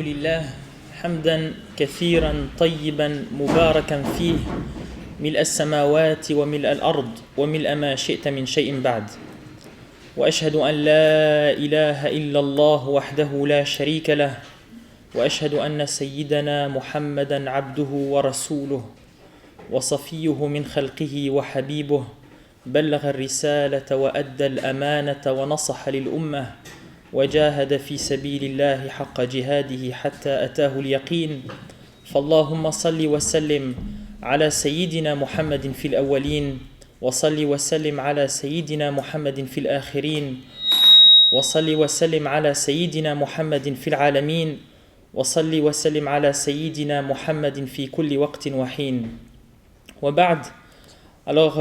لله حمدا كثيرا طيبا مباركا فيه ملء السماوات وملء الأرض وملء ما شئت من شيء بعد وأشهد أن لا إله إلا الله وحده لا شريك له وأشهد أن سيدنا محمدا عبده ورسوله وصفيه من خلقه وحبيبه بلغ الرسالة وأدى الأمانة ونصح للأمة وجاهد في سبيل الله حق جهاده حتى أتاه اليقين فاللهم صل وسلم على سيدنا محمد في الأولين وصل وسلم على سيدنا محمد في الآخرين وصل وسلم على سيدنا محمد في العالمين وصل وسلم على سيدنا محمد في كل وقت وحين وبعد. Alors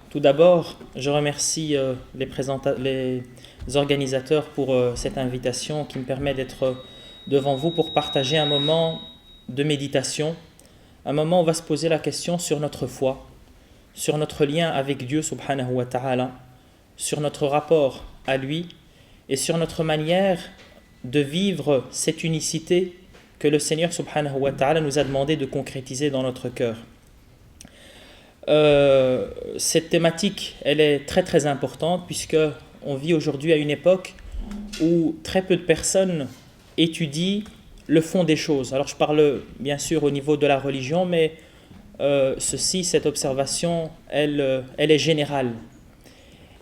tout d'abord je remercie les organisateurs pour cette invitation qui me permet d'être devant vous pour partager un moment de méditation, un moment où on va se poser la question sur notre foi, sur notre lien avec Dieu subhanahu wa ta'ala, sur notre rapport à lui et sur notre manière de vivre cette unicité que le Seigneur subhanahu wa ta'ala nous a demandé de concrétiser dans notre cœur. Cette thématique, elle est très très importante puisque on vit aujourd'hui à une époque où très peu de personnes étudient le fond des choses. Alors je parle bien sûr au niveau de la religion, mais cette observation, elle est générale.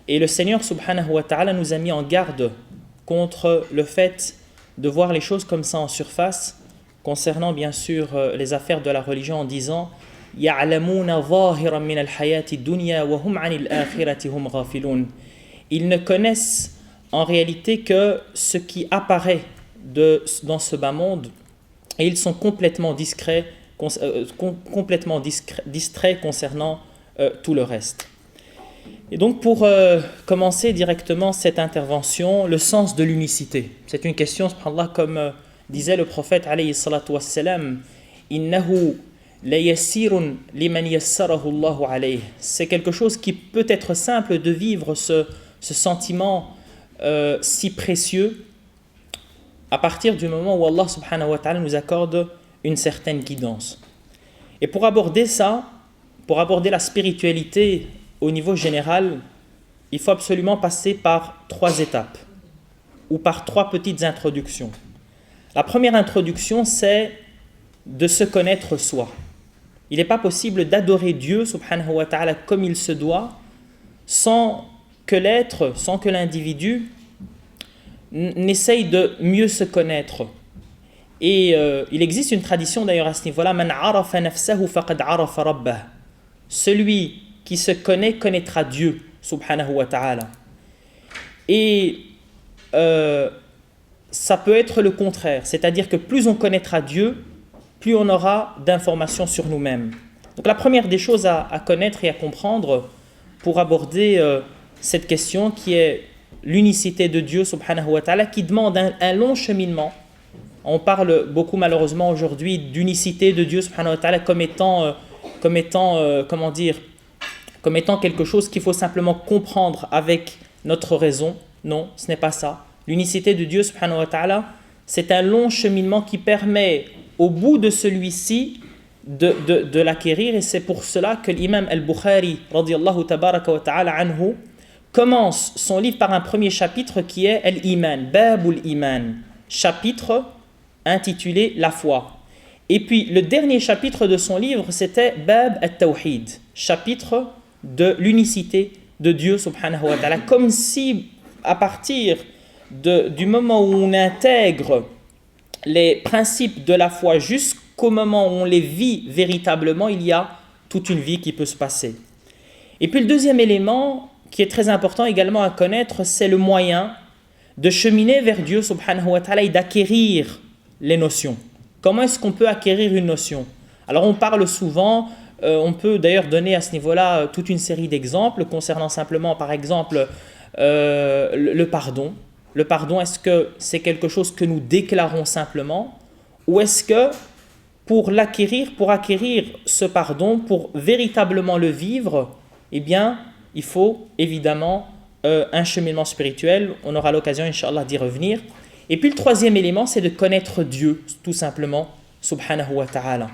Et le Seigneur subhanahu wa ta'ala nous a mis en garde contre le fait de voir les choses comme ça en surface, concernant bien sûr les affaires de la religion en disant يَعْلَمُونَ ظَاهِرًا مِنَ الْحَيَاةِ الدُّنْيَا وَهُمْ عَنِ الْآخِرَةِ هُمْ غَافِلُونَ. Ils ne connaissent en réalité que ce qui apparaît dans ce bas monde et ils sont complètement distraits concernant tout le reste. Et donc pour commencer directement cette intervention, le sens de l'unicité. C'est une question, subhanallah, comme disait le prophète alayhi salatu wassalam, innahu la yassirun liman yassarahu Allahu alayh. C'est quelque chose qui peut être simple de vivre ce sentiment si précieux à partir du moment où Allah subhanahu wa ta'ala nous accorde une certaine guidance. Et pour aborder ça, pour aborder la spiritualité au niveau général, il faut absolument passer par 3 étapes ou par 3 petites introductions. La première introduction, c'est de se connaître soi. Il n'est pas possible d'adorer Dieu subhanahu wa ta'ala comme il se doit sans que l'être, sans que l'individu n'essaye de mieux se connaître. Et il existe une tradition d'ailleurs à ce niveau-là, man arafa nafsahu faqad arafa rabbah. Celui qui se connaît connaîtra Dieu subhanahu wa ta'ala. Et ça peut être le contraire, c'est-à-dire que plus on connaîtra Dieu, plus on aura d'informations sur nous-mêmes. Donc la première des choses à connaître et à comprendre pour aborder cette question qui est l'unicité de Dieu subhanahu wa ta'ala, qui demande un long cheminement. On parle beaucoup malheureusement aujourd'hui d'unicité de Dieu subhanahu wa ta'ala comme étant quelque chose qu'il faut simplement comprendre avec notre raison. Non, ce n'est pas ça. L'unicité de Dieu subhanahu wa ta'ala, c'est un long cheminement qui permet au bout de celui-ci de l'acquérir, et c'est pour cela que l'imam al-Bukhari radiyallahu tabaraka wa ta'ala anhu commence son livre par un premier chapitre qui est Al-Iman, Babul Iman, chapitre intitulé La foi. Et puis le dernier chapitre de son livre c'était Bab al-Tawhid, chapitre de l'unicité de Dieu subhanahu wa ta'ala, comme si à partir du moment où on intègre les principes de la foi jusqu'au moment où on les vit véritablement, il y a toute une vie qui peut se passer. Et puis le deuxième élément qui est très important également à connaître, c'est le moyen de cheminer vers Dieu subhanahu wa ta'ala et d'acquérir les notions. Comment est-ce qu'on peut acquérir une notion? Alors on parle souvent, on peut d'ailleurs donner à ce niveau-là toute une série d'exemples concernant simplement par exemple le pardon. Le pardon, est-ce que c'est quelque chose que nous déclarons simplement, ou est-ce que pour acquérir ce pardon, pour véritablement le vivre, eh bien, il faut évidemment un cheminement spirituel. On aura l'occasion, Inch'Allah, d'y revenir. Et puis le troisième élément, c'est de connaître Dieu, tout simplement, subhanahu wa ta'ala.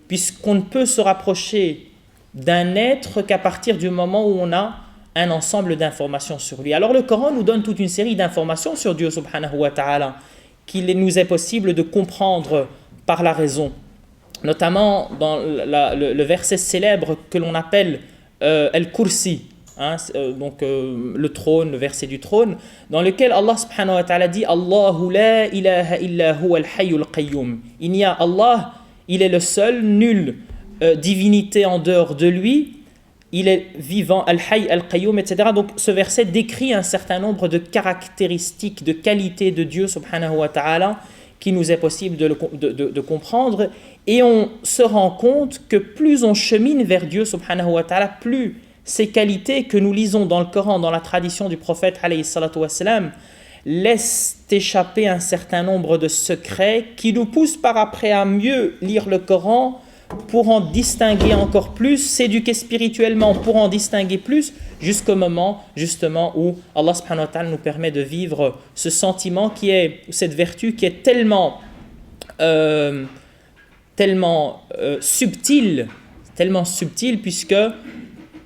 Puisqu'on ne peut se rapprocher d'un être qu'à partir du moment où on a un ensemble d'informations sur lui. Alors le Coran nous donne toute une série d'informations sur Dieu subhanahu wa ta'ala qu'il nous est possible de comprendre par la raison. Notamment dans le verset célèbre que l'on appelle Al-Kursi, le trône, le verset du trône, dans lequel Allah subhanahu wa ta'ala dit Allahu la ilaha illa huwa al-hayyul qayyum. Il y a Allah, il est le seul, nulle divinité en dehors de lui, il est vivant, al-hayy, al-qayyum, etc. Donc ce verset décrit un certain nombre de caractéristiques, de qualités de Dieu subhanahu wa ta'ala qui nous est possible de comprendre, et on se rend compte que plus on chemine vers Dieu subhanahu wa ta'ala, plus ces qualités que nous lisons dans le Coran, dans la tradition du prophète alayhi salatu wassalam, laissent échapper un certain nombre de secrets qui nous poussent par après à mieux lire le Coran pour en distinguer encore plus, s'éduquer spirituellement pour en distinguer plus, jusqu'au moment justement où Allah subhanahu wa ta'ala nous permet de vivre ce sentiment qui est, cette vertu qui est tellement subtile, puisque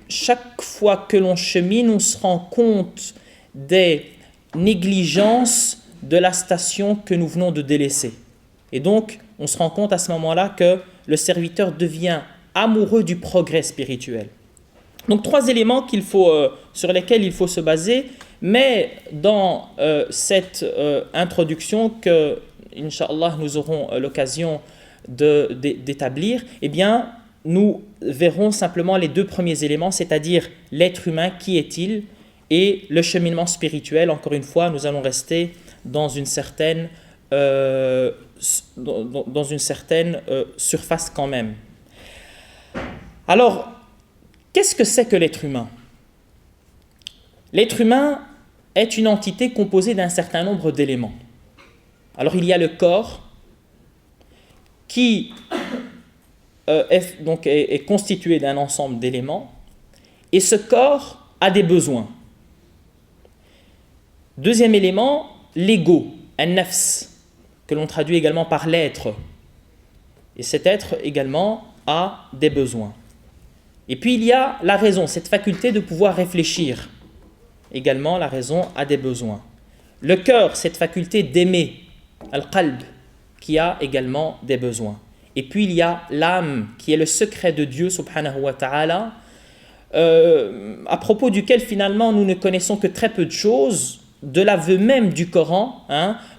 chaque fois que l'on chemine, on se rend compte des négligences de la station que nous venons de délaisser. Et donc, on se rend compte à ce moment-là que le serviteur devient amoureux du progrès spirituel. Donc, 3 éléments sur lesquels il faut se baser, mais dans cette introduction que, Inch'Allah, nous aurons l'occasion d'établir, eh bien, nous verrons simplement les 2 premiers éléments, c'est-à-dire l'être humain, qui est-il, et le cheminement spirituel. Encore une fois, nous allons rester dans une certaine surface quand même. Alors, qu'est-ce que c'est que l'être humain ? L'être humain est une entité composée d'un certain nombre d'éléments. Alors, il y a le corps qui est constitué d'un ensemble d'éléments, et ce corps a des besoins. Deuxième élément, l'ego, an-nafs, que l'on traduit également par l'être. Et cet être également a des besoins. Et puis il y a la raison, cette faculté de pouvoir réfléchir. Également, la raison a des besoins. Le cœur, cette faculté d'aimer, al-qalb, qui a également des besoins. Et puis il y a l'âme, qui est le secret de Dieu subhanahu wa ta'ala, à propos duquel finalement nous ne connaissons que très peu de choses, de l'aveu même du Coran,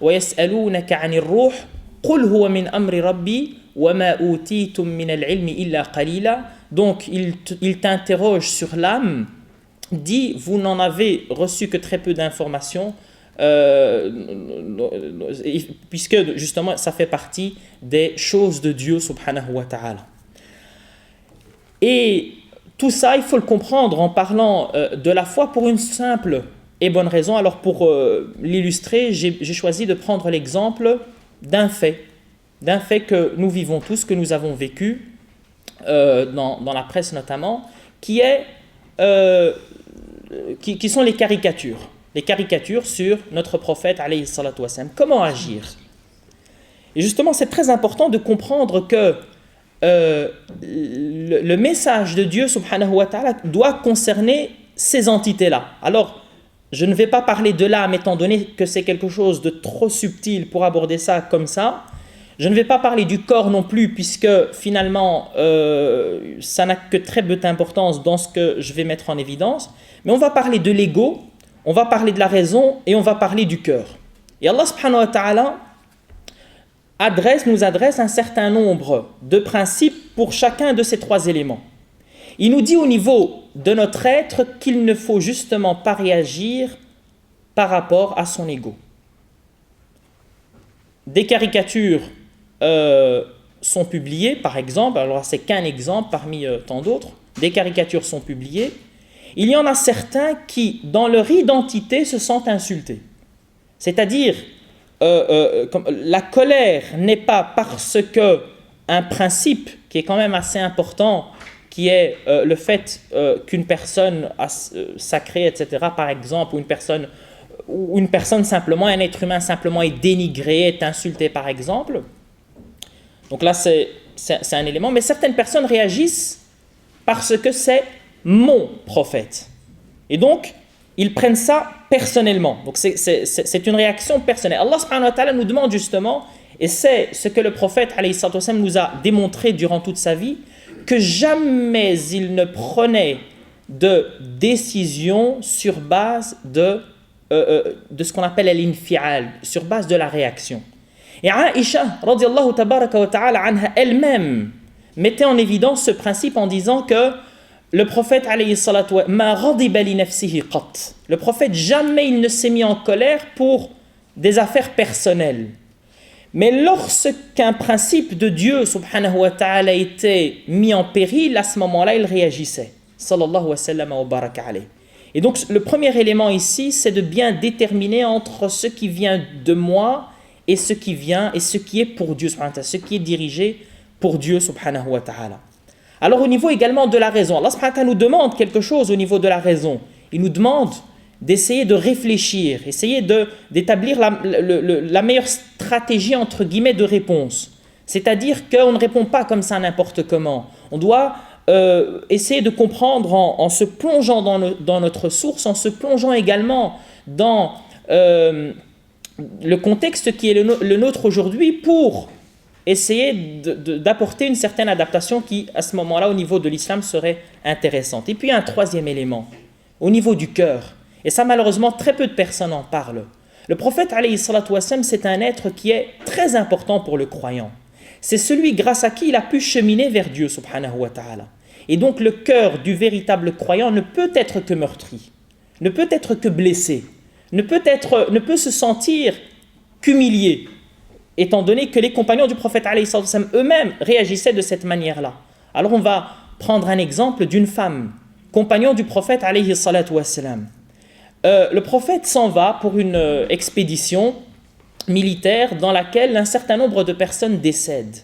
وَيَسْأَلُونَكَ عَنِ الرُّوحِ قُلْ هُوَ مِنْ أَمْرِ رَبِّي وَمَا أُوتِيتُم مِّنَ الْعِلْمِ إِلَّا قَلِيلًا. Donc il t'interroge sur l'âme, dit vous n'en avez reçu que très peu d'informations, puisque justement ça fait partie des choses de Dieu subhanahu wa ta'ala. Et tout ça il faut le comprendre en parlant de la foi pour une simple et bonne raison. Alors pour l'illustrer, j'ai choisi de prendre l'exemple d'un fait que nous vivons tous, que nous avons vécu dans la presse notamment, qui sont les caricatures sur notre prophète alayhi salatu wassalam. Comment agir ? Et justement, c'est très important de comprendre que le message de Dieu subhanahu wa ta'ala doit concerner ces entités-là. Alors, je ne vais pas parler de l'âme étant donné que c'est quelque chose de trop subtil pour aborder ça comme ça. Je ne vais pas parler du corps non plus, puisque finalement, ça n'a que très peu d'importance dans ce que je vais mettre en évidence. Mais on va parler de l'ego, on va parler de la raison et on va parler du cœur. Et Allah subhanahu wa ta'ala nous adresse un certain nombre de principes pour chacun de ces 3 éléments. Il nous dit au niveau de notre être qu'il ne faut justement pas réagir par rapport à son ego. Des caricatures sont publiées, par exemple, alors c'est qu'un exemple parmi tant d'autres, des caricatures sont publiées. Il y en a certains qui, dans leur identité, se sentent insultés. C'est-à-dire, la colère n'est pas parce que un principe qui est quand même assez important, qui est le fait qu'une personne sacrée, etc., par exemple, ou une personne où une personne simplement, un être humain simplement est dénigré, est insulté par exemple. Donc là c'est un élément, mais certaines personnes réagissent parce que c'est mon prophète. Et donc, ils prennent ça personnellement. Donc c'est une réaction personnelle. Allah subhanahu wa ta'ala nous demande justement, et c'est ce que le prophète alayhi salatu wassalam nous a démontré durant toute sa vie, que jamais il ne prenait de décision sur base de ce qu'on appelle l'infial, sur base de la réaction. Et Aïcha, radiyallahu tabaraka wa ta'ala anha, elle-même mettait en évidence ce principe en disant que le prophète alayhi salatu wa ma ghadiba li nafsihi qat. Le prophète jamais il ne s'est mis en colère pour des affaires personnelles. Mais lorsqu'un principe de Dieu subhanahu wa ta'ala était mis en péril, à ce moment-là, il réagissait. Sallallahu wa sallam wa baraka alayhi. Et donc le premier élément ici, c'est de bien déterminer entre ce qui vient de moi et ce qui vient et ce qui est pour Dieu subhanahu wa ta'ala, ce qui est dirigé pour Dieu subhanahu wa ta'ala. Alors au niveau également de la raison, Allah subhanahu wa ta'ala nous demande quelque chose au niveau de la raison. Il nous demande d'essayer de réfléchir, essayer d'établir la meilleure stratégie entre guillemets de réponse. C'est-à-dire qu'on ne répond pas comme ça n'importe comment. On doit essayer de comprendre en se plongeant dans notre source, en se plongeant également dans le contexte qui est le nôtre aujourd'hui pour essayer d'apporter une certaine adaptation qui, à ce moment-là, au niveau de l'islam, serait intéressante. Et puis, un troisième élément, au niveau du cœur. Et ça, malheureusement, très peu de personnes en parlent. Le prophète, alayhi salatu wassalam, c'est un être qui est très important pour le croyant. C'est celui grâce à qui il a pu cheminer vers Dieu, subhanahu wa ta'ala. Et donc, le cœur du véritable croyant ne peut être que meurtri, ne peut être que blessé, ne peut se sentir qu'humilié, étant donné que les compagnons du prophète alayhi salatu wassalam eux-mêmes réagissaient de cette manière-là. Alors, on va prendre un exemple d'une femme, compagnon du prophète alayhi salatu wassalam. Le prophète s'en va pour une expédition militaire dans laquelle un certain nombre de personnes décèdent.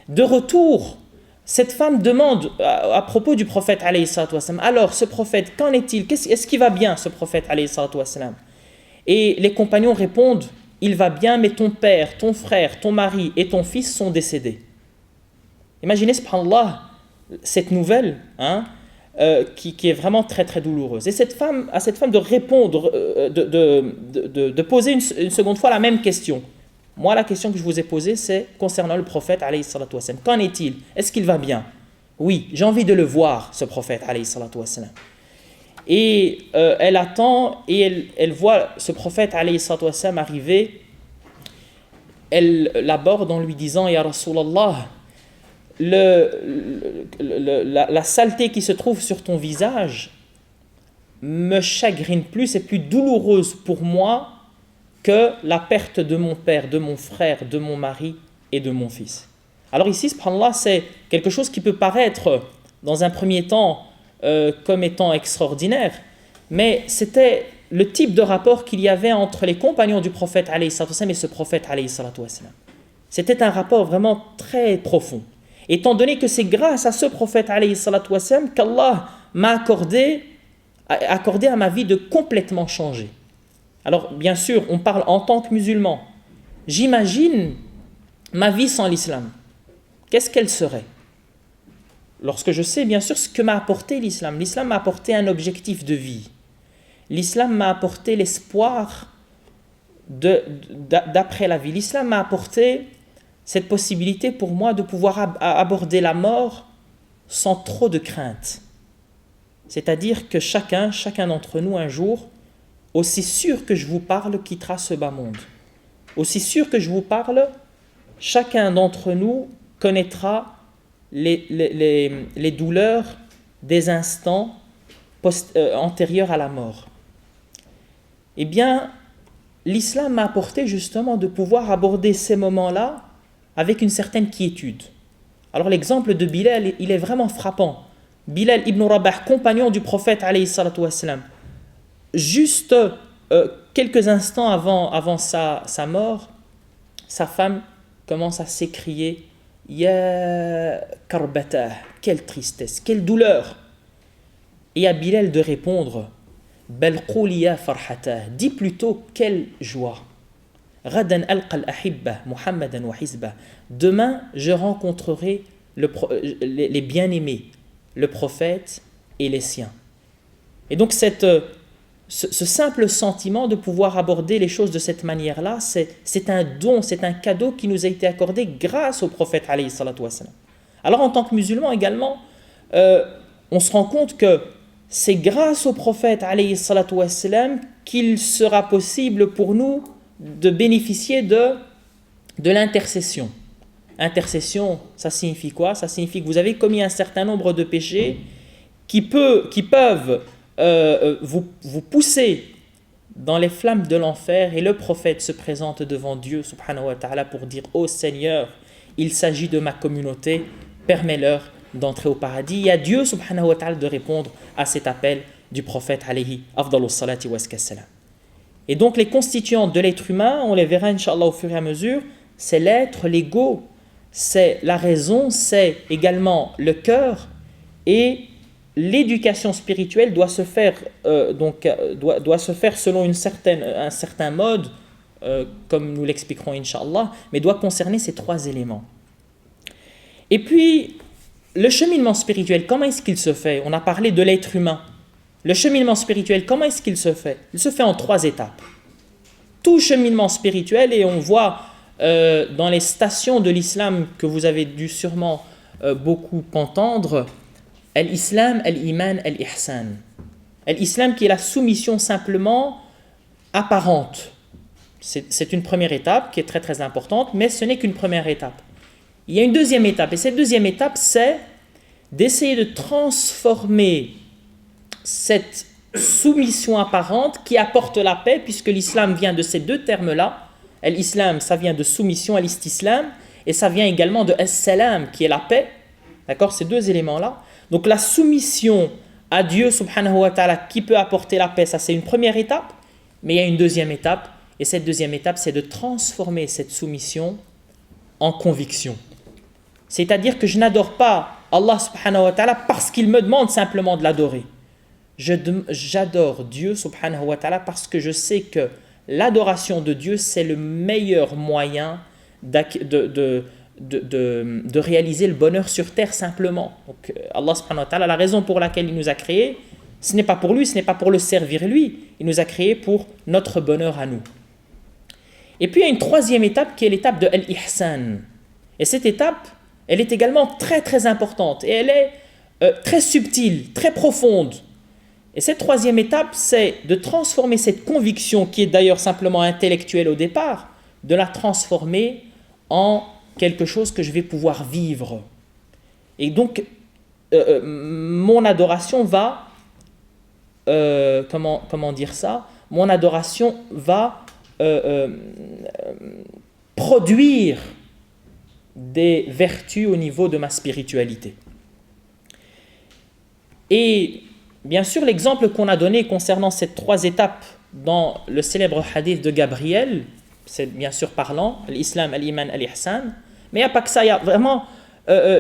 De retour, cette femme demande à propos du prophète alayhi salatu wassalam, alors ce prophète, qu'en est-il? Est-ce qu'il va bien, ce prophète alayhi salatu wassalam? Et les compagnons répondent, il va bien, mais ton père, ton frère, ton mari et ton fils sont décédés. Imaginez, subhanallah, cette nouvelle, qui est vraiment très très douloureuse. Et à cette femme de répondre, de poser une seconde fois la même question. Moi, la question que je vous ai posée, c'est concernant le prophète alayhi salatu wassalam. Qu'en est-il? Est-ce qu'il va bien? Oui, j'ai envie de le voir, ce prophète alayhi salatu wassalam. Et elle attend et elle voit ce prophète alayhi salatu wassalam arriver. Elle l'aborde en lui disant, Ya Rasulallah, la saleté qui se trouve sur ton visage me chagrine plus et plus douloureuse pour moi que la perte de mon père, de mon frère, de mon mari et de mon fils. Alors ici, subhanallah, c'est quelque chose qui peut paraître dans un premier temps comme étant extraordinaire, mais c'était le type de rapport qu'il y avait entre les compagnons du prophète alayhi salatu wassalam et ce prophète alayhi salatu wassalam. C'était un rapport vraiment très profond. Étant donné que c'est grâce à ce prophète alayhi salatu wassalam qu'Allah m'a accordé à ma vie de complètement changer. Alors bien sûr, on parle en tant que musulman. J'imagine ma vie sans l'islam. Qu'est-ce qu'elle serait? Lorsque je sais bien sûr ce que m'a apporté l'islam. L'islam m'a apporté un objectif de vie. L'islam m'a apporté l'espoir d'après la vie. L'islam m'a apporté cette possibilité pour moi de pouvoir aborder la mort sans trop de crainte. C'est-à-dire que chacun d'entre nous un jour, aussi sûr que je vous parle, quittera ce bas monde. Aussi sûr que je vous parle, chacun d'entre nous connaîtra les douleurs des instants antérieurs à la mort. Eh bien, l'islam m'a apporté justement de pouvoir aborder ces moments-là avec une certaine quiétude. Alors l'exemple de Bilal, il est vraiment frappant. Bilal ibn Rabah, compagnon du prophète alayhi salatu wassalam, juste quelques instants avant sa mort, sa femme commence à s'écrier « Ya karbata » quelle tristesse, quelle douleur. Et à Bilal de répondre Bal quli ya farhatah. Dis plutôt quelle joie. Ghadan alqa al-ahibba Muhammadan wa hizbah. Demain, je rencontrerai les bien-aimés, le prophète et les siens. Et donc ce simple sentiment de pouvoir aborder les choses de cette manière-là, c'est un don, c'est un cadeau qui nous a été accordé grâce au prophète alayhi salatu wassalam. Alors en tant que musulmans également, on se rend compte que c'est grâce au prophète alayhi salatu wassalam qu'il sera possible pour nous de bénéficier de l'intercession. Intercession, ça signifie quoi? Ça signifie que vous avez commis un certain nombre de péchés qui peuvent vous pousser dans les flammes de l'enfer, et le prophète se présente devant Dieu subhanahu wa ta'ala pour dire: ô Seigneur, il s'agit de ma communauté, permets-leur d'entrer au paradis. Et à Dieu subhanahu wa ta'ala de répondre à cet appel du prophète alayhi afdalus salati wa salam. Et donc les constituants de l'être humain, on les verra Inch'Allah au fur et à mesure, c'est l'être, l'ego, c'est la raison, c'est également le cœur, et l'éducation spirituelle doit se faire, doit se faire selon un certain mode, comme nous l'expliquerons Inch'Allah, mais doit concerner ces trois éléments. Et puis, le cheminement spirituel, comment est-ce qu'il se fait? On a parlé de l'être humain. Le cheminement spirituel, comment est-ce qu'il se fait? Il se fait en 3 étapes. Tout cheminement spirituel, et on voit dans les stations de l'islam que vous avez dû sûrement beaucoup entendre, Al-Islam, Al-Iman, Al-Ihsan. Al-Islam qui est la soumission simplement apparente. C'est une première étape qui est très très importante, mais ce n'est qu'une première étape. Il y a une deuxième étape, et cette deuxième étape, c'est d'essayer de transformer cette soumission apparente qui apporte la paix, puisque l'islam vient de ces 2 termes-là. L'islam, ça vient de soumission à l'istislam, et ça vient également de as-salam, qui est la paix. D'accord, ces 2 éléments-là. Donc la soumission à Dieu subhanahu wa ta'ala qui peut apporter la paix, ça c'est une première étape, mais il y a une deuxième étape, et cette deuxième étape, c'est de transformer cette soumission en conviction. C'est-à-dire que je n'adore pas Allah subhanahu wa ta'ala parce qu'il me demande simplement de l'adorer. J'adore Dieu subhanahu wa ta'ala parce que je sais que l'adoration de Dieu, c'est le meilleur moyen de réaliser le bonheur sur terre simplement. Donc Allah subhanahu wa ta'ala, la raison pour laquelle il nous a créés, ce n'est pas pour lui, ce n'est pas pour le servir lui, il nous a créés pour notre bonheur à nous. Et puis il y a une troisième étape qui est l'étape de Al-Ihsan. Et cette étape, elle est également très très importante, et elle est très subtile, très profonde. Et cette troisième étape, c'est de transformer cette conviction, qui est d'ailleurs simplement intellectuelle au départ, de la transformer en quelque chose que je vais pouvoir vivre. Et donc, mon adoration va, comment dire ça? Mon adoration va produire des vertus au niveau de ma spiritualité. Et bien sûr, l'exemple qu'on a donné concernant ces 3 étapes dans le célèbre hadith de Gabriel, c'est bien sûr parlant, l'islam, l'iman, l'ihsan, mais il n'y a pas que ça, il y a vraiment,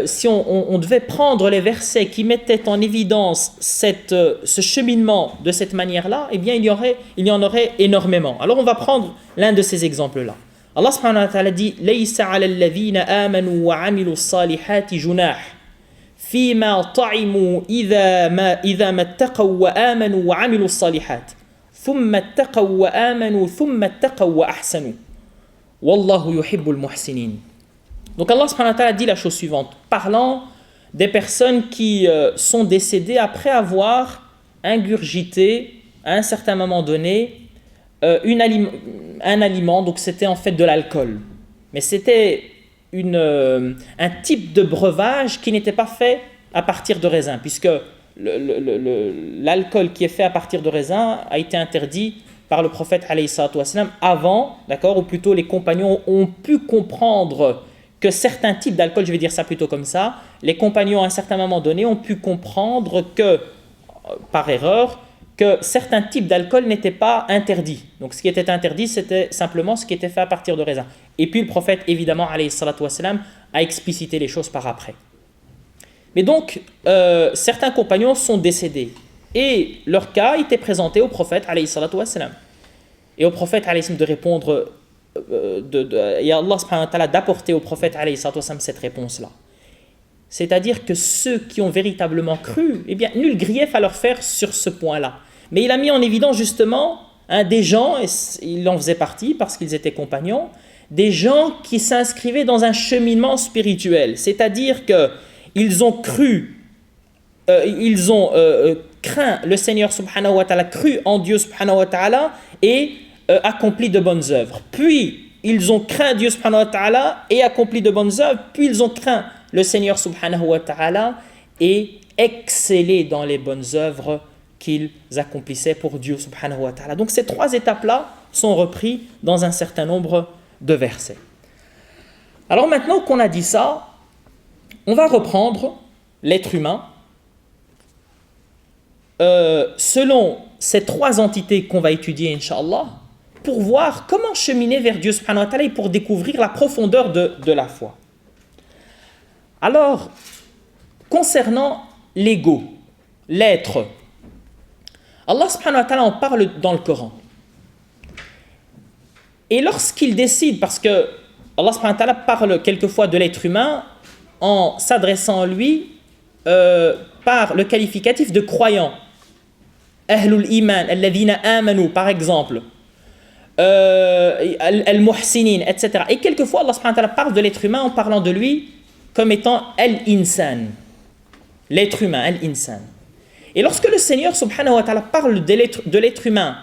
si on devait prendre les versets qui mettaient en évidence ce cheminement de cette manière-là, eh bien il y en aurait énormément. Alors on va prendre l'un de ces exemples-là. Allah subhanahu wa ta'ala dit: Laysa 'ala alladhina amanu wa 'amilu s-salihati junah fima ta'imu idha ma ittaqaw wa amanu wa 'amilu s-salihat thumma ittaqaw wa amanu thumma ittaqaw wa ahsanu wallahu yuhibbul muhsinin. Donc Allah subhanahu wa ta'ala dit la chose suivante, parlant des personnes qui sont décédées après avoir ingurgité à un certain moment donné un aliment, donc c'était en fait de l'alcool. Mais c'était un type de breuvage qui n'était pas fait à partir de raisin, puisque l'alcool qui est fait à partir de raisin a été interdit par le prophète alayhi salatu wassalam avant, d'accord, ou plutôt les compagnons ont pu comprendre que certains types d'alcool, je vais dire ça plutôt comme ça, les compagnons à un certain moment donné ont pu comprendre que, par erreur, que certains types d'alcool n'étaient pas interdits. Donc ce qui était interdit, c'était simplement ce qui était fait à partir de raisin. Et puis le prophète, évidemment, alayhi salatu wassalam, a explicité les choses par après. Mais donc, certains compagnons sont décédés. Et leur cas était présenté au prophète alayhi salatu wassalam. Et au prophète alayhi salatu de répondre, et Allah subhanahu wa ta'ala d'apporter au prophète alayhi salatu wassalam cette réponse-là. C'est-à-dire que ceux qui ont véritablement cru, eh bien, nul grief à leur faire sur ce point-là. Mais il a mis en évidence justement des gens, et il en faisait partie parce qu'ils étaient compagnons, des gens qui s'inscrivaient dans un cheminement spirituel. C'est-à-dire qu'ils ont cru, ils ont craint le Seigneur subhanahu wa ta'ala, cru en Dieu subhanahu wa ta'ala et accompli de bonnes œuvres. Puis, ils ont craint Dieu subhanahu wa ta'ala et accompli de bonnes œuvres. Puis, ils ont craint le Seigneur subhanahu wa ta'ala et excellé dans les bonnes œuvres qu'ils accomplissaient pour Dieu subhanahu wa ta'ala. Donc, ces trois étapes-là sont reprises dans un certain nombre de versets. Alors, maintenant qu'on a dit ça, on va reprendre l'être humain selon ces trois entités qu'on va étudier, Inch'Allah, pour voir comment cheminer vers Dieu subhanahu wa ta'ala et pour découvrir la profondeur de la foi. Alors, concernant l'ego, l'être, Allah subhanahu wa ta'ala en parle dans le Coran. Et lorsqu'il décide, parce que Allah subhanahu wa ta'ala parle quelquefois de l'être humain en s'adressant à lui par le qualificatif de croyant. Ahlul iman, alladhina amanu, par exemple. Al-muhsinin, etc. Et quelquefois, Allah subhanahu wa ta'ala parle de l'être humain en parlant de lui comme étant al-insan. L'être humain, al-insan. Et lorsque le Seigneur subhanahu wa ta'ala parle de l'être humain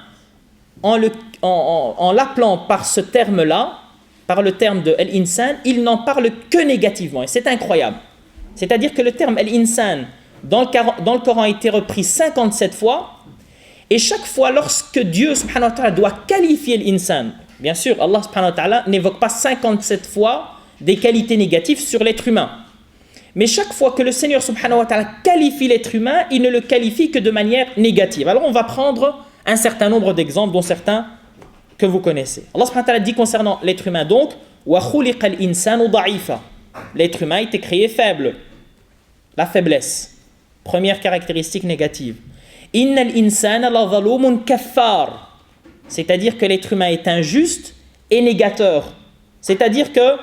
en l'appelant par ce terme-là, par le terme de al-insan, il n'en parle que négativement. Et c'est incroyable. C'est-à-dire que le terme al-insan dans le Coran a été repris 57 fois. Et chaque fois, lorsque Dieu subhanahu wa ta'ala doit qualifier l'insan, bien sûr, Allah subhanahu wa ta'ala n'évoque pas 57 fois des qualités négatives sur l'être humain. Mais chaque fois que le Seigneur subhanahu wa ta'ala qualifie l'être humain, il ne le qualifie que de manière négative. Alors on va prendre un certain nombre d'exemples, dont certains que vous connaissez. Allah subhanahu wa ta'ala dit concernant l'être humain donc, wa khuliqa al-insanu da'ifa. L'être humain a été créé faible. La faiblesse. Première caractéristique négative. Innal insana la zalumun kaffar. C'est-à-dire que l'être humain est injuste et négateur. C'est-à-dire que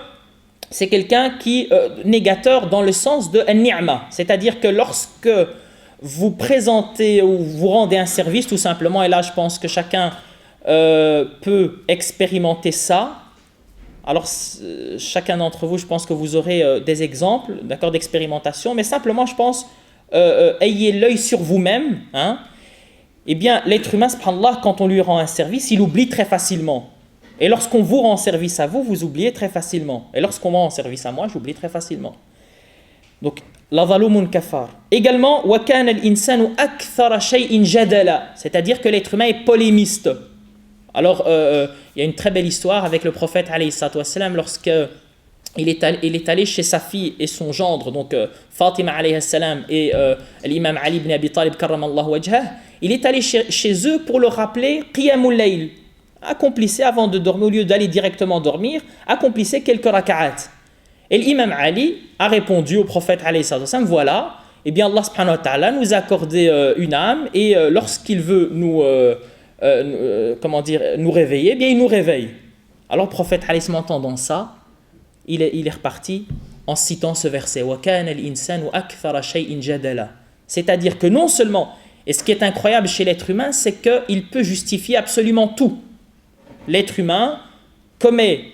c'est quelqu'un qui négateur dans le sens de an-ni'ma. C'est-à-dire que lorsque vous présentez ou vous rendez un service tout simplement, et là je pense que chacun peut expérimenter ça. Alors chacun d'entre vous, je pense que vous aurez des exemples, d'accord, d'expérimentation, mais simplement je pense ayez l'œil sur vous-même, hein. Eh bien l'être humain, subhanallah, quand on lui rend un service, il oublie très facilement. Et lorsqu'on vous rend service à vous, vous oubliez très facilement. Et lorsqu'on me rend service à moi, j'oublie très facilement. Donc, la zalumun kafar. Également, wa kana al-insanu akthara shay'in jadala. C'est-à-dire que l'être humain est polémiste. Alors, il y a une très belle histoire avec le prophète alayhi salatu wassalam lorsque il est allé chez sa fille et son gendre, donc Fatima alayhi salam et l'imam Ali ibn Abi Talib karramallahu wajhah. Il est allé chez eux pour leur rappeler qiyamul layl. Accomplissez avant de dormir, au lieu d'aller directement dormir, accomplissez quelques raka'at. Et l'imam Ali a répondu au prophète alayhi salatu wassalam, voilà, eh bien Allah subhanahu wa ta'ala nous a accordé une âme et lorsqu'il veut nous réveiller, eh bien il nous réveille. Alors le prophète alayhi salatu wassalam, entendant ça, il est reparti en citant ce verset wa kana al-insanu akthara shay'in jadala. C'est-à-dire que non seulement, et ce qui est incroyable chez l'être humain, c'est qu'il peut justifier absolument tout. L'être humain commet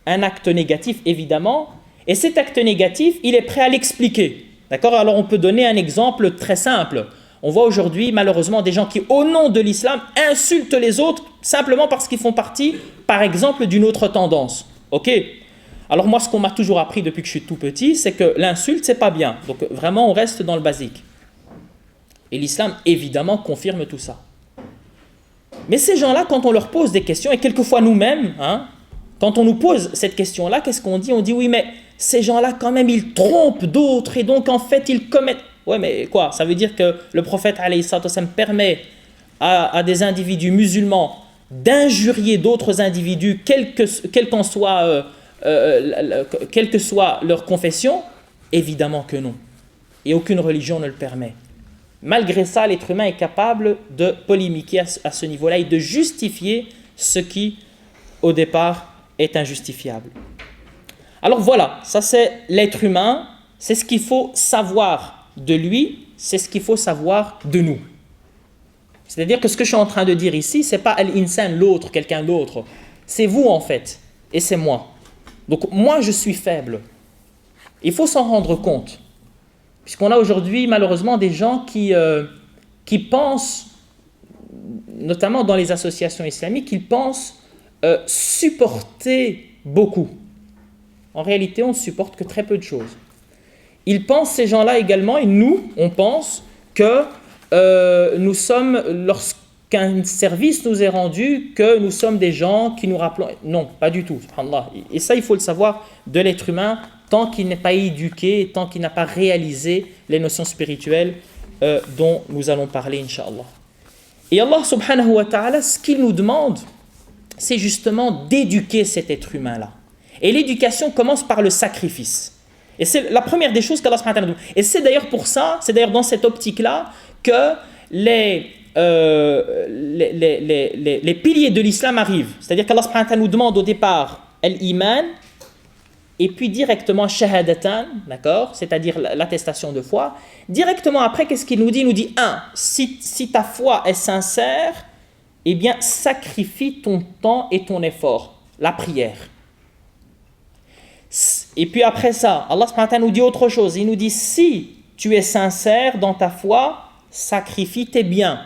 un acte négatif, évidemment, et cet acte négatif, il est prêt à l'expliquer. D'accord ? Alors on peut donner un exemple très simple. On voit aujourd'hui, malheureusement, des gens qui, au nom de l'islam, insultent les autres simplement parce qu'ils font partie, par exemple, d'une autre tendance. Ok ? Alors moi, ce qu'on m'a toujours appris depuis que je suis tout petit, c'est que l'insulte, c'est pas bien. Donc vraiment, on reste dans le basique. Et l'islam, évidemment, confirme tout ça. Mais ces gens-là, quand on leur pose des questions, et quelquefois nous-mêmes, hein, quand on nous pose cette question-là, qu'est-ce qu'on dit ? On dit oui, mais ces gens-là, quand même, ils trompent d'autres, et donc en fait, ils commettent... Ouais, mais quoi ? Ça veut dire que le prophète, alayhi salatu wassalam, permet à des individus musulmans d'injurier d'autres individus, quelle que soit leur confession ? Évidemment que non. Et aucune religion ne le permet. Malgré ça, l'être humain est capable de polémiquer à ce niveau-là et de justifier ce qui, au départ, est injustifiable. Alors voilà, ça c'est l'être humain, c'est ce qu'il faut savoir de lui, c'est ce qu'il faut savoir de nous. C'est-à-dire que ce que je suis en train de dire ici, ce n'est pas al-insan, l'autre, quelqu'un d'autre. C'est vous en fait, et c'est moi. Donc moi je suis faible. Il faut s'en rendre compte. Puisqu'on a aujourd'hui malheureusement des gens qui pensent, notamment dans les associations islamiques, ils pensent supporter beaucoup. En réalité, on ne supporte que très peu de choses. Ils pensent, ces gens-là également, et nous, on pense que nous sommes, lorsqu'un service nous est rendu, que nous sommes des gens qui nous rappelons... Non, pas du tout, subhanallah. Et ça, il faut le savoir de l'être humain, tant qu'il n'est pas éduqué, tant qu'il n'a pas réalisé les notions spirituelles dont nous allons parler, Inch'Allah. Et Allah subhanahu wa ta'ala, ce qu'il nous demande, c'est justement d'éduquer cet être humain-là. Et l'éducation commence par le sacrifice. Et c'est la première des choses qu'Allah subhanahu wa ta'ala nous demande. Et c'est d'ailleurs pour ça, c'est d'ailleurs dans cette optique-là, que les piliers de l'islam arrivent. C'est-à-dire qu'Allah subhanahu wa ta'ala nous demande au départ l'iman, et puis directement shahadatan, d'accord, c'est-à-dire l'attestation de foi. Directement après, qu'est-ce qu'il nous dit? Il nous dit, si ta foi est sincère, eh bien sacrifie ton temps et ton effort, la prière. Et puis après ça, Allah subhanahu wa ta'ala nous dit autre chose. Il nous dit, si tu es sincère dans ta foi, sacrifie tes biens.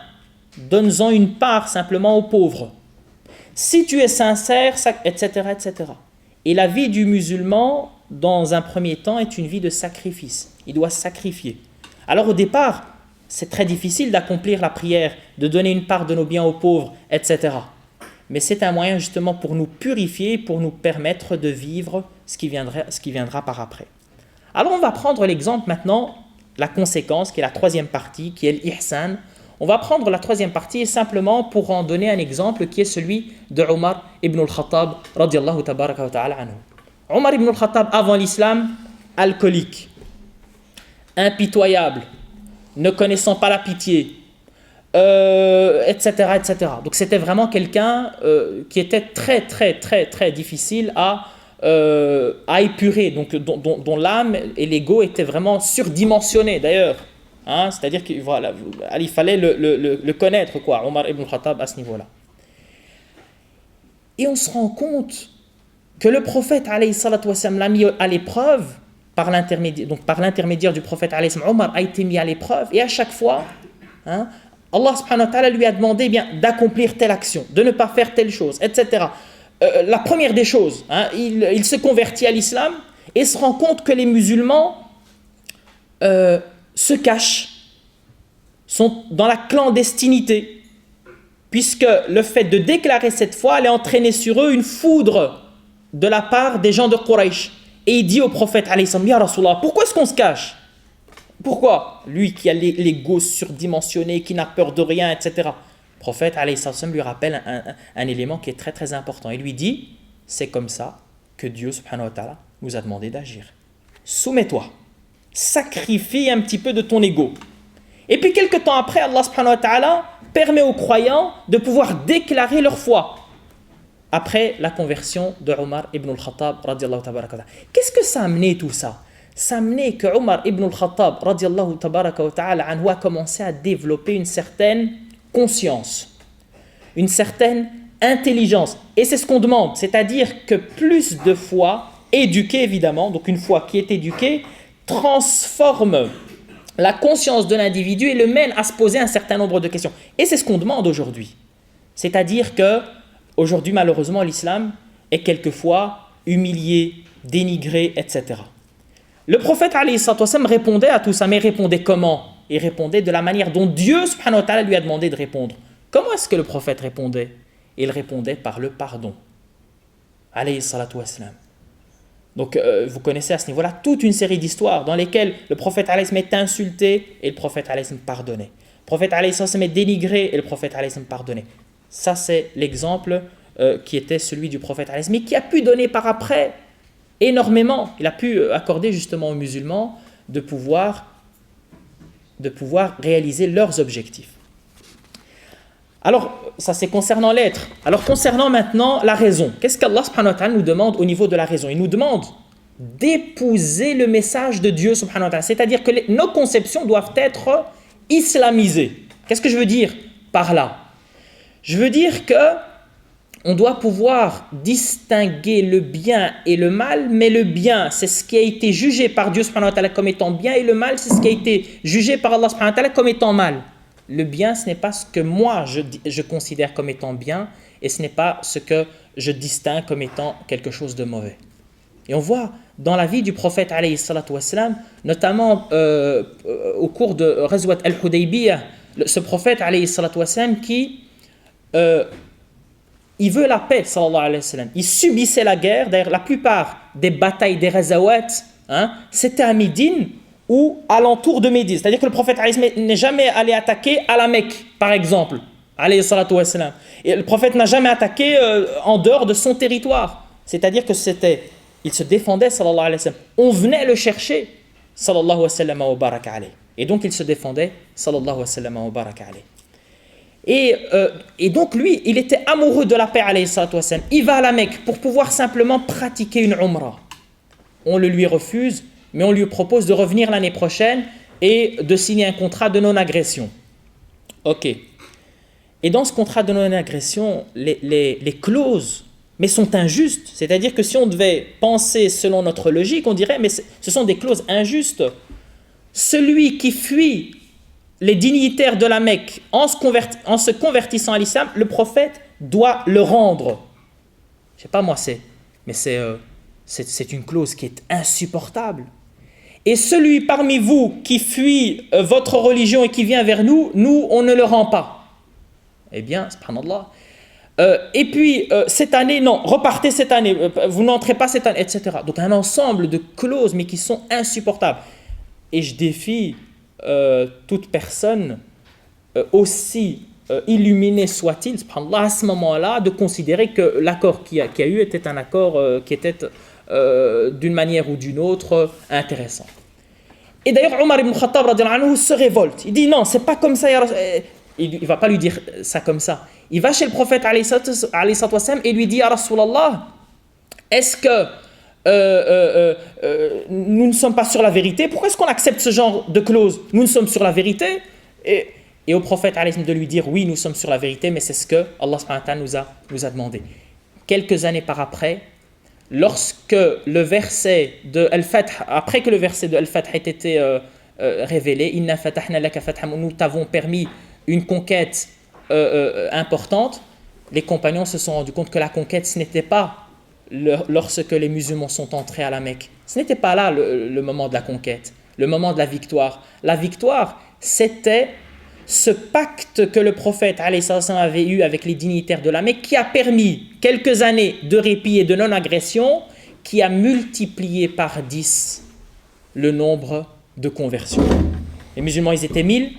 Donne-en une part simplement aux pauvres. Si tu es sincère, etc., etc. Et la vie du musulman, dans un premier temps, est une vie de sacrifice. Il doit sacrifier. Alors au départ, c'est très difficile d'accomplir la prière, de donner une part de nos biens aux pauvres, etc. Mais c'est un moyen justement pour nous purifier, pour nous permettre de vivre ce qui viendra par après. Alors on va prendre l'exemple maintenant, la conséquence, qui est la troisième partie, qui est l'ihsan. On va prendre la troisième partie et simplement pour en donner un exemple qui est celui de Omar ibn al-Khattab radiyallahu tabaraka wa ta'ala anhu. Omar ibn al-Khattab avant l'islam, alcoolique, impitoyable, ne connaissant pas la pitié, etc., etc. Donc c'était vraiment quelqu'un qui était très très très très difficile à épurer, donc dont l'âme et l'ego étaient vraiment surdimensionnés d'ailleurs. Hein, c'est-à-dire qu'il voilà, il fallait le connaître, quoi, Omar ibn Khattab à ce niveau-là. Et on se rend compte que le prophète alayhi salatu wassalam l'a mis à l'épreuve par l'intermédiaire du prophète alayhi salatu wassalam. Omar a été mis à l'épreuve et à chaque fois, hein, Allah subhanahu wa ta'ala lui a demandé d'accomplir telle action, de ne pas faire telle chose, etc. La première des choses, hein, il se convertit à l'islam et se rend compte que les musulmans se cachent, sont dans la clandestinité, puisque le fait de déclarer cette foi allait entraîner sur eux une foudre de la part des gens de Quraysh. Et il dit au prophète alayhi salam, ya Rasulallah, pourquoi est-ce qu'on se cache? Pourquoi? Lui qui a l'ego surdimensionné, qui n'a peur de rien, etc. Le prophète alayhi salam lui rappelle un élément qui est très très important. Il lui dit, c'est comme ça que Dieu subhanahu wa ta'ala nous a demandé d'agir. Soumets-toi. Sacrifie un petit peu de ton ego. Et puis quelques temps après, Allah subhanahu wa ta'ala permet aux croyants de pouvoir déclarer leur foi après la conversion de Omar ibn al-Khattab radiyallahu tabaraka wa ta'ala. Qu'est-ce que ça a amené tout ça? Ça a amené que Omar ibn al-Khattab radiyallahu tabaraka wa ta'ala anhu a commencé à développer une certaine conscience, une certaine intelligence. Et c'est ce qu'on demande, c'est-à-dire que plus de foi éduquée évidemment, donc une foi qui est éduquée, transforme la conscience de l'individu et le mène à se poser un certain nombre de questions. Et c'est ce qu'on demande aujourd'hui. C'est-à-dire que aujourd'hui, malheureusement, l'islam est quelquefois humilié, dénigré, etc. Le prophète alayhi salatu wassalam répondait à tout ça, mais répondait comment? Il répondait de la manière dont Dieu subhanahu wa ta'ala lui a demandé de répondre. Comment est-ce que le prophète répondait? Il répondait par le pardon. Alayhi salatu wassalam. Donc vous connaissez à ce niveau-là toute une série d'histoires dans lesquelles le prophète alayhi salam est insulté et le prophète alayhi salam pardonnait. Le prophète alayhi salam est dénigré et le prophète alayhi salam pardonnait. Ça c'est l'exemple qui était celui du prophète alayhi salam, mais qui a pu donner par après énormément. Il a pu accorder justement aux musulmans de pouvoir de pouvoir réaliser leurs objectifs. Alors, ça c'est concernant l'être. Alors, concernant maintenant la raison, qu'est-ce qu'Allah subhanahu wa ta'ala nous demande au niveau de la raison? Il nous demande d'épouser le message de Dieu subhanahu wa ta'ala. C'est-à-dire que nos conceptions doivent être islamisées. Qu'est-ce que je veux dire par là? Je veux dire que on doit pouvoir distinguer le bien et le mal, mais le bien, c'est ce qui a été jugé par Dieu subhanahu wa ta'ala comme étant bien, et le mal, c'est ce qui a été jugé par Allah subhanahu wa ta'ala comme étant mal. Le bien, ce n'est pas ce que moi je considère comme étant bien, et ce n'est pas ce que je distingue comme étant quelque chose de mauvais. Et on voit dans la vie du prophète alayhi salatu wassalam, notamment au cours de Ghazwat al-Hudaybiyah, ce prophète alayhi salatu wassalam qui il veut la paix, sallallahu alayhi wa sallam. Il subissait la guerre. D'ailleurs, la plupart des batailles des Ghazawat, c'était à Médine ou alentour de Médine. C'est-à-dire que le prophète n'est jamais allé attaquer à la Mecque, par exemple, alayhi salatu wa sallam. Et le prophète n'a jamais attaqué en dehors de son territoire. C'est-à-dire que il se défendait, sallallahu alayhi wa sallam. On venait le chercher, sallallahu wa sallam wa baraka alayhi. Et donc, il se défendait, sallallahu wa sallam wa baraka alayhi. Et donc lui, il était amoureux de la paix alayhi salatu wassalam. Il va à la Mecque pour pouvoir simplement pratiquer une umrah. On le lui refuse, mais on lui propose de revenir l'année prochaine et de signer un contrat de non-agression. Ok. Et dans ce contrat de non-agression, les clauses sont injustes. C'est-à-dire que si on devait penser selon notre logique, on dirait, mais ce sont des clauses injustes. Celui qui fuit les dignitaires de la Mecque, en se convertissant à l'islam, le prophète doit le rendre. Je ne sais pas moi, c'est une clause qui est insupportable. Et celui parmi vous qui fuit votre religion et qui vient vers nous, on ne le rend pas. Eh bien, subhanallah. Et puis, cette année, non, repartez cette année, vous n'entrez pas cette année, etc. Donc, un ensemble de clauses, mais qui sont insupportables. Et je défie toute personne, aussi illuminée soit-il, subhanallah, à ce moment-là, de considérer que l'accord qu'il y a eu était un accord qui était d'une manière ou d'une autre intéressant. Et d'ailleurs, Omar ibn Khattab radiyallahu anhu se révolte. Il dit non, c'est pas comme ça. Il ne va pas lui dire ça comme ça. Il va chez le prophète alayhi salatu wassalam et lui dit ya Rasulallah, est-ce que nous ne sommes pas sur la vérité? Pourquoi est-ce qu'on accepte ce genre de clause? Nous ne sommes sur la vérité. Et au prophète de lui dire oui, nous sommes sur la vérité, mais c'est ce que Allah subhanahu wa ta'ala nous a demandé. Quelques années par après, lorsque le verset de Al-Fath, après que le verset de Al-Fath ait été révélé, Inna fatahna laka fathan, nous t'avons permis une conquête importante, les compagnons se sont rendus compte que la conquête, ce n'était pas lorsque les musulmans sont entrés à la Mecque. Ce n'était pas là le moment de la conquête, le moment de la victoire. La victoire, c'était ce pacte que le prophète alayhi salam avait eu avec les dignitaires de la Mecque, qui a permis quelques années de répit et de non-agression, qui a multiplié par 10 le nombre de conversions. Les musulmans, ils étaient 1000,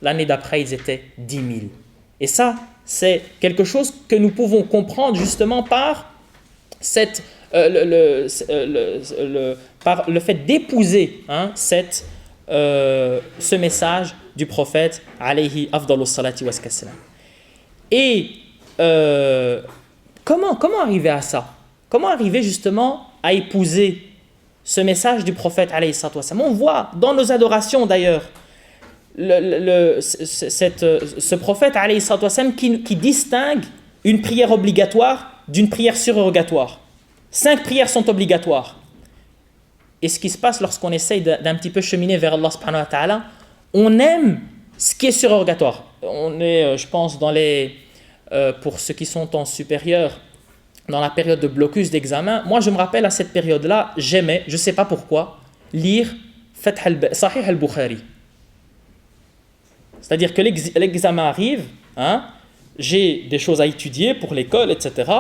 l'année d'après, ils étaient 10 000. Et ça, c'est quelque chose que nous pouvons comprendre justement par par le fait d'épouser ce message du prophète alayhi afdalus salati wa salam. Et comment arriver à ça? Comment arriver justement à épouser ce message du prophète alayhi salatu wa salam? On voit dans nos adorations d'ailleurs ce prophète alayhi salatu wa salam qui distingue une prière obligatoire d'une prière surrogatoire. 5 prières sont obligatoires. Et ce qui se passe lorsqu'on essaye d'un petit peu cheminer vers Allah subhanahu wa ta'ala, on aime ce qui est surrogatoire. On est, je pense, pour ceux qui sont en supérieur, dans la période de blocus d'examen. Moi, je me rappelle à cette période-là, j'aimais, je ne sais pas pourquoi, lire Sahih al-Bukhari. C'est-à-dire que l'examen arrive, j'ai des choses à étudier pour l'école, etc.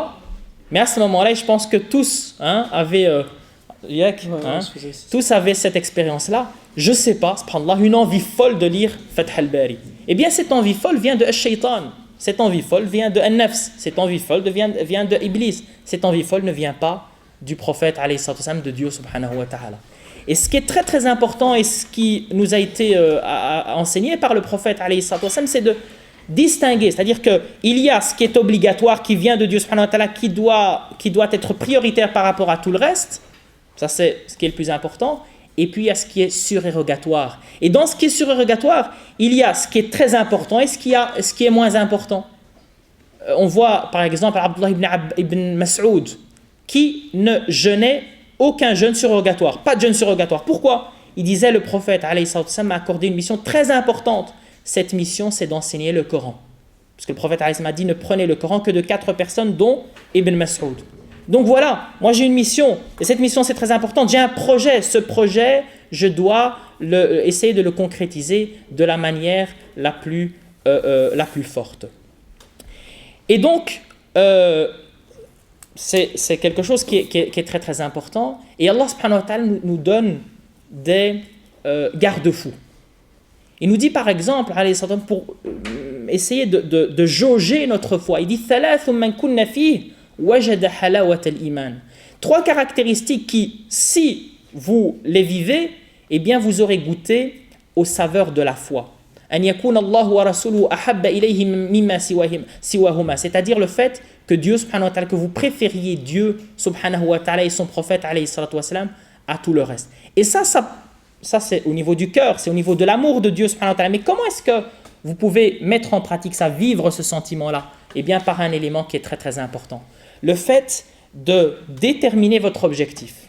Mais à ce moment-là, je pense que tous avaient cette expérience-là. Je ne sais pas, subhanallah, une envie folle de lire Fath al-Bari. Eh bien, cette envie folle vient de Ash-Shaytan. Cette envie folle vient de An-Nafs. Cette envie folle vient de Iblis. Cette envie folle ne vient pas du prophète, alayhi salatu wassalam, de Dieu subhanahu wa ta'ala. Et ce qui est très très important et ce qui nous a été enseigné par le prophète alayhi salatu wassalam, c'est de distinguer, c'est-à-dire qu'il y a ce qui est obligatoire, qui vient de Dieu subhanahu wa ta'ala, qui doit être prioritaire par rapport à tout le reste, ça c'est ce qui est le plus important, et puis il y a ce qui est surérogatoire. Et dans ce qui est surérogatoire, il y a ce qui est très important et ce qui est moins important. On voit par exemple Abdullah ibn Mas'ud qui ne jeûnait aucun jeûne surérogatoire, pas de jeûne surérogatoire. Pourquoi ? Il disait, le prophète alayhi sallam m'a accordé une mission très importante. Cette mission, c'est d'enseigner le Coran. Parce que le prophète alayhi sallam a dit, ne prenez le Coran que de 4 personnes, dont Ibn Mas'ud. Donc voilà, moi j'ai une mission, et cette mission c'est très importante. J'ai un projet, ce projet, je dois essayer de le concrétiser de la manière la plus forte. Et donc, c'est quelque chose qui est très très important. Et Allah subhanahu wa ta'ala nous donne des garde-fous. Il nous dit par exemple, pour essayer de jauger notre foi, il dit « 3 caractéristiques qui, si vous les vivez, eh bien vous aurez goûté aux saveurs de la foi. C'est-à-dire le fait que Dieu subhanahu wa ta'ala, que vous préfériez Dieu subhanahu wa ta'ala et son prophète alayhi salatu wa salam à tout le reste. Et ça c'est au niveau du cœur, c'est au niveau de l'amour de Dieu subhanahu wa ta'ala. Mais comment est-ce que vous pouvez mettre en pratique ça, vivre ce sentiment-là ? Eh bien par un élément qui est très très important. Le fait de déterminer votre objectif.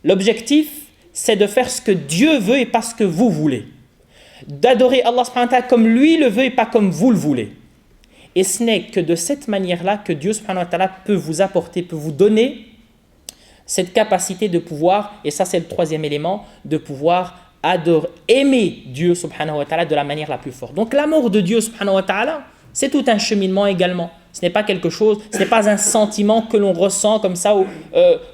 L'objectif, c'est de faire ce que Dieu veut et pas ce que vous voulez. D'adorer Allah subhanahu wa ta'ala comme lui le veut et pas comme vous le voulez. Et ce n'est que de cette manière-là que Dieu subhanahu wa ta'ala peut vous apporter, peut vous donner cette capacité de pouvoir, et ça c'est le 3e élément, de pouvoir aimer Dieu subhanahu wa ta'ala de la manière la plus forte. Donc l'amour de Dieu subhanahu wa ta'ala, c'est tout un cheminement également. Ce n'est pas quelque chose, ce n'est pas un sentiment que l'on ressent comme ça,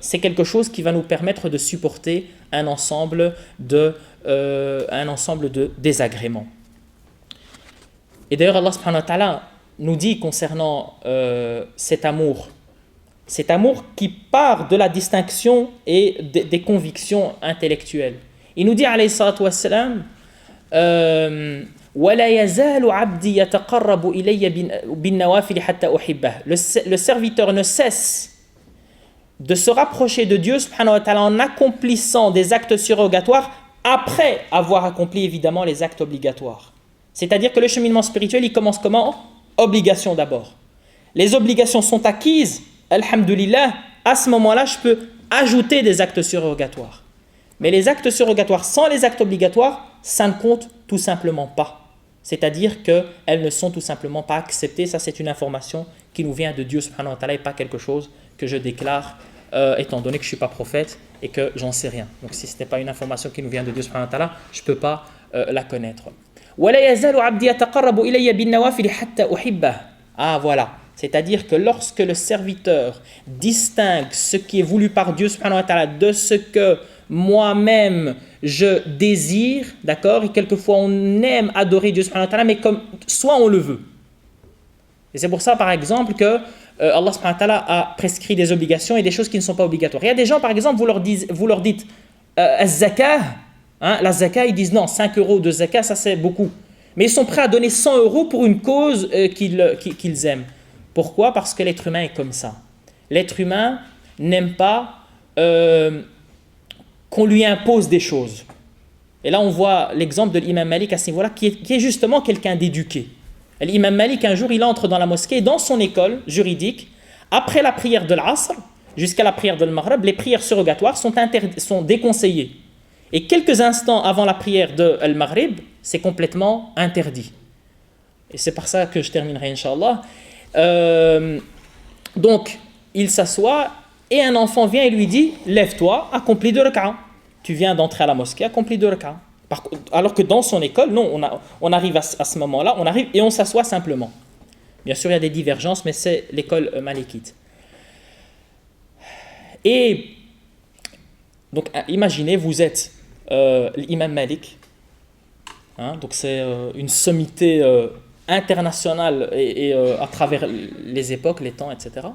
c'est quelque chose qui va nous permettre de supporter un ensemble de désagréments. Et d'ailleurs Allah subhanahu wa ta'ala nous dit concernant cet amour qui part de la distinction et des convictions intellectuelles. Il nous dit alayhi salatu wassalam وَلَا يَزَالُ عَبْدِي يَتَقَرَّبُ إِلَيَّ بِالنَّوَافِلِ حَتَّى أُحِبَّهُ. Le serviteur ne cesse de se rapprocher de Dieu subhanahu wa ta'ala en accomplissant des actes surrogatoires après avoir accompli évidemment les actes obligatoires. C'est-à-dire que le cheminement spirituel, il commence comment ? Obligation d'abord. Les obligations sont acquises, alhamdulillah, à ce moment-là, je peux ajouter des actes surrogatoires. Mais les actes surrogatoires sans les actes obligatoires, ça ne compte tout simplement pas. C'est-à-dire qu'elles ne sont tout simplement pas acceptées. Ça, c'est une information qui nous vient de Dieu subhanahu wa ta'ala et pas quelque chose que je déclare étant donné que je ne suis pas prophète et que j'en sais rien. Donc si ce n'est pas une information qui nous vient de Dieu subhanahu wa ta'ala, je ne peux pas la connaître. Ah voilà, c'est-à-dire que lorsque le serviteur distingue ce qui est voulu par Dieu subhanahu wa ta'ala de ce que moi-même je désire, d'accord, et quelquefois on aime adorer Dieu subhanahu wa ta'ala, mais comme soit on le veut. Et c'est pour ça par exemple que Allah subhanahu wa ta'ala a prescrit des obligations et des choses qui ne sont pas obligatoires. Il y a des gens par exemple, vous leur dites az-zakah, la zakah, ils disent non, 5 € de zakah, ça c'est beaucoup. Mais ils sont prêts à donner 100 € pour une cause qu'ils aiment. Pourquoi ? Parce que l'être humain est comme ça. L'être humain n'aime pas qu'on lui impose des choses. Et là, on voit l'exemple de l'imam Malik à ce niveau-là, qui est justement quelqu'un d'éduqué. L'imam Malik, un jour, il entre dans la mosquée, dans son école juridique, après la prière de l'Asr, jusqu'à la prière de l'Maghrib, les prières surrogatoires sont déconseillées. Et quelques instants avant la prière de l'Maghrib, c'est complètement interdit. Et c'est par ça que je terminerai, Inch'Allah. Donc, il s'assoit et un enfant vient et lui dit « Lève-toi, accomplis 2 rak'ah. » Tu viens d'entrer à la mosquée, accomplis 2 rak'ah. Alors que dans son école, non, on arrive à ce moment-là, on arrive et on s'assoit simplement. Bien sûr, il y a des divergences, mais c'est l'école malikite. Et donc, imaginez, vous êtes l'imam Malik, donc c'est une sommité internationale et à travers les époques, les temps, etc.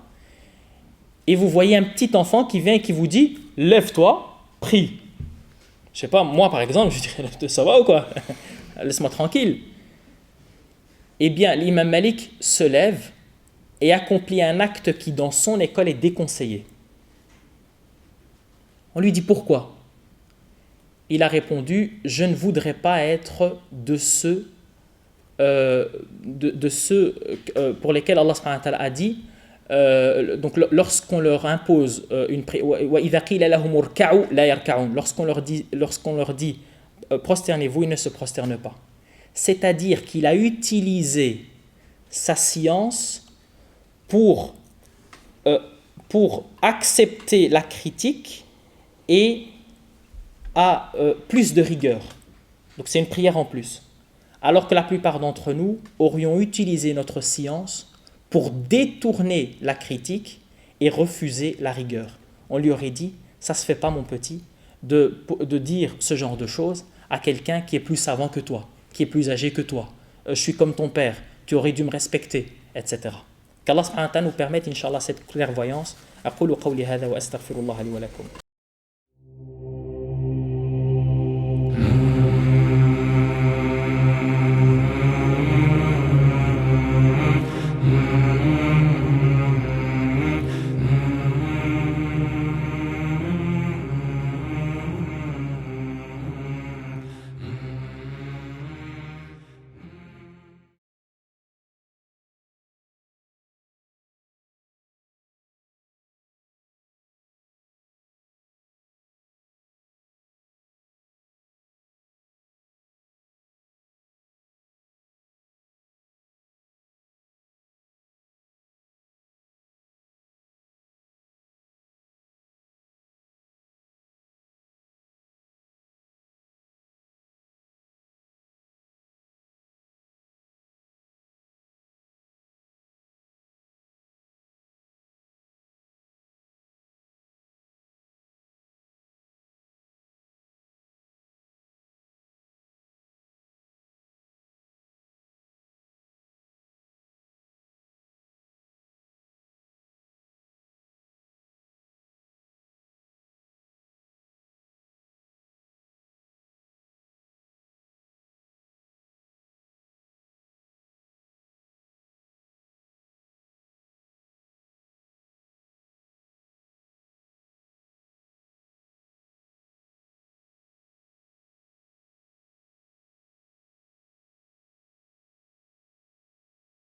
Et vous voyez un petit enfant qui vient et qui vous dit « Lève-toi, prie ». Je sais pas, moi par exemple, je dirais, ça va ou quoi? Laisse-moi tranquille. Eh bien, l'imam Malik se lève et accomplit un acte qui, dans son école, est déconseillé. On lui dit pourquoi? Il a répondu, je ne voudrais pas être de ceux pour lesquels Allah subhanahu wa ta'ala a dit, donc lorsqu'on leur impose une prière, lorsqu'on leur dit prosternez-vous, ils ne se prosternent pas. C'est-à-dire qu'il a utilisé sa science pour accepter la critique et à plus de rigueur. Donc c'est une prière en plus. Alors que la plupart d'entre nous aurions utilisé notre science pour détourner la critique et refuser la rigueur. On lui aurait dit, ça ne se fait pas mon petit, de dire ce genre de choses à quelqu'un qui est plus savant que toi, qui est plus âgé que toi. Je suis comme ton père, tu aurais dû me respecter, etc. Qu'Allah subhanahu wa ta'ala nous permette, Inch'Allah, cette clairvoyance. أقول قولي هذا وأستغفر الله لي ولكم.